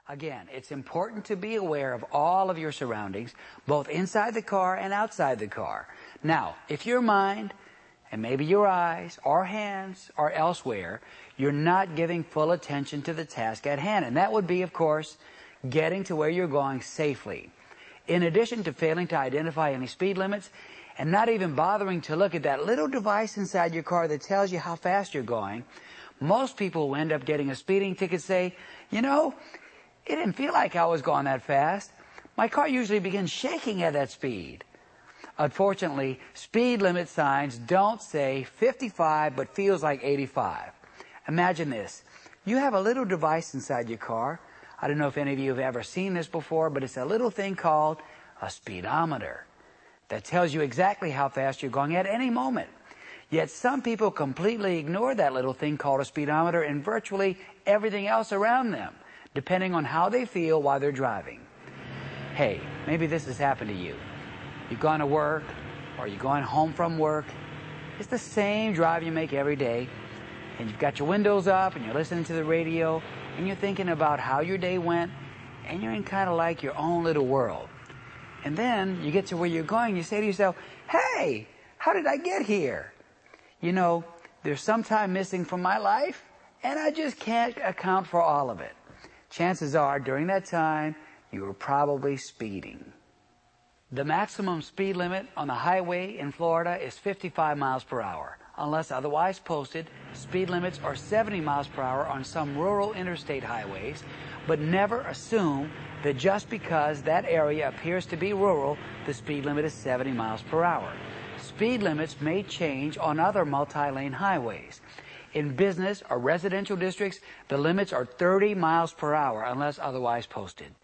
Again, it's important to be aware of all of your surroundings, both inside the car and outside the car. Now, if your mind, and maybe your eyes or hands are elsewhere, you're not giving full attention to the task at hand. And that would be, of course, getting to where you're going safely. In addition to failing to identify any speed limits, and not even bothering to look at that little device inside your car that tells you how fast you're going, most people who end up getting a speeding ticket say, you know, it didn't feel like I was going that fast. My car usually begins shaking at that speed. Unfortunately, speed limit signs don't say 55 but feels like 85. Imagine this. You have a little device inside your car. I don't know if any of you have ever seen this before, but it's a little thing called a speedometer that tells you exactly how fast you're going at any moment. Yet some people completely ignore that little thing called a speedometer and virtually everything else around them, depending on how they feel while they're driving. Hey, maybe this has happened to you. You've gone to work, or you're going home from work. It's the same drive you make every day, and you've got your windows up, and you're listening to the radio, and you're thinking about how your day went, and you're in kind of like your own little world. And then you get to where you're going, you say to yourself, hey, how did I get here? You know, there's some time missing from my life, and I just can't account for all of it. Chances are, during that time, you were probably speeding. The maximum speed limit on the highway in Florida is 55 miles per hour. Unless otherwise posted, speed limits are 70 miles per hour on some rural interstate highways, but never assume that just because that area appears to be rural, the speed limit is 70 miles per hour. Speed limits may change on other multi-lane highways. In business or residential districts, the limits are 30 miles per hour unless otherwise posted.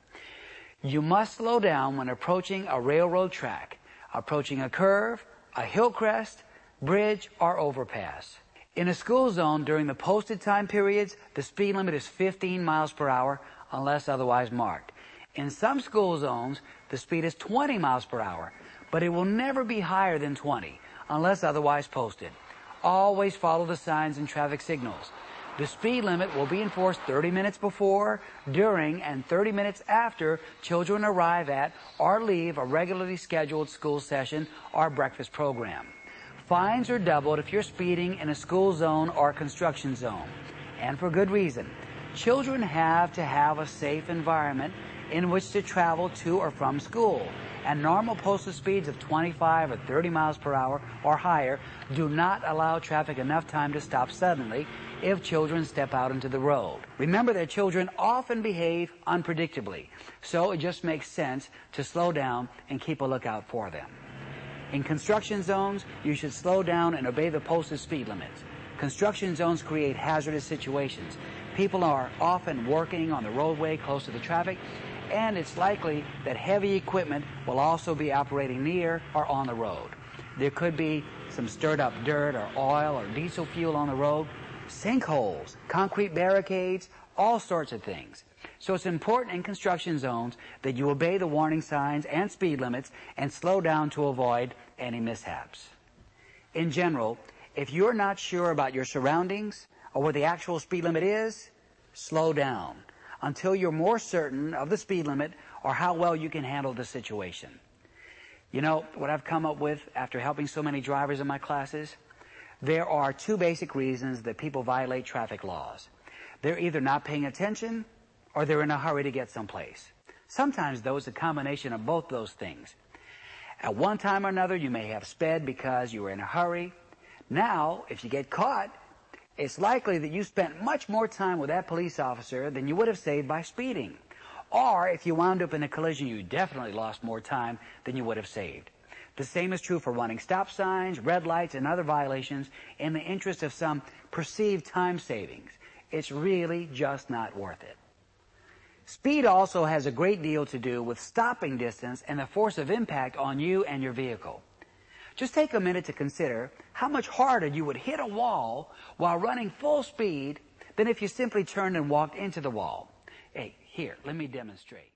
You must slow down when approaching a railroad track, approaching a curve, a hill crest, bridge, or overpass. In a school zone during the posted time periods, the speed limit is 15 miles per hour unless otherwise marked. In some school zones, the speed is 20 miles per hour, but it will never be higher than 20 unless otherwise posted. Always follow the signs and traffic signals. The speed limit will be enforced 30 minutes before, during, and 30 minutes after children arrive at or leave a regularly scheduled school session or breakfast program. Fines are doubled if you're speeding in a school zone or construction zone, and for good reason. Children have to have a safe environment in which to travel to or from school, and normal posted speeds of 25 or 30 miles per hour or higher do not allow traffic enough time to stop suddenly if children step out into the road. Remember that children often behave unpredictably, so it just makes sense to slow down and keep a lookout for them. In construction zones, you should slow down and obey the posted speed limits. Construction zones create hazardous situations. People are often working on the roadway close to the traffic, and it's likely that heavy equipment will also be operating near or on the road. There could be some stirred up dirt or oil or diesel fuel on the road, sinkholes, concrete barricades, all sorts of things. So it's important in construction zones that you obey the warning signs and speed limits and slow down to avoid any mishaps. In general, if you're not sure about your surroundings or what the actual speed limit is, slow down until you're more certain of the speed limit or how well you can handle the situation. You know what I've come up with after helping so many drivers in my classes? There are two basic reasons that people violate traffic laws. They're either not paying attention or they're in a hurry to get someplace. Sometimes, though, it's a combination of both those things. At one time or another, you may have sped because you were in a hurry. Now, if you get caught, it's likely that you spent much more time with that police officer than you would have saved by speeding. Or, if you wound up in a collision, you definitely lost more time than you would have saved. The same is true for running stop signs, red lights, and other violations in the interest of some perceived time savings. It's really just not worth it. Speed also has a great deal to do with stopping distance and the force of impact on you and your vehicle. Just take a minute to consider how much harder you would hit a wall while running full speed than if you simply turned and walked into the wall. Hey, here, let me demonstrate.